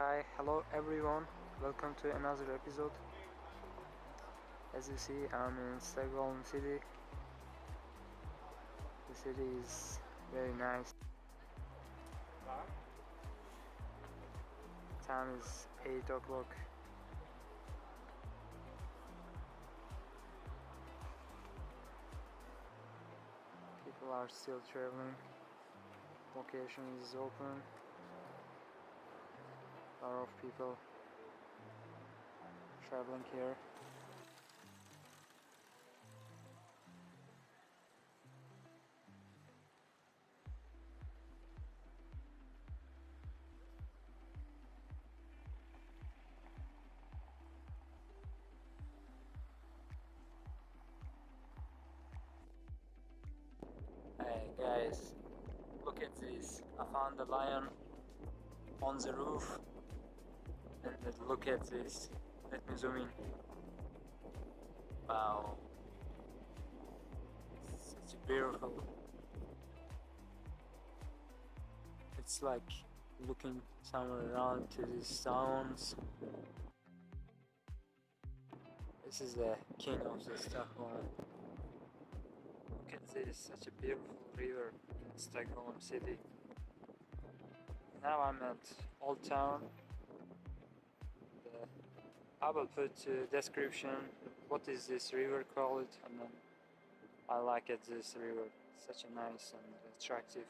Hi, hello everyone, welcome to another episode. As you see, I'm in Stockholm city. The city is very nice. Time is 8 o'clock. People are still traveling. Location is open. A lot of people traveling here. Hey guys, look at this. I found a lion on the roof. And look at this. Let me zoom in. Wow. Such beautiful. It's like looking somewhere around to these stones. This is the king of the Stockholm. Look at this, such a beautiful river in Stockholm city. Now I'm at Old Town. I will put description what is this river called, and then I like it, this river. Such a nice and attractive.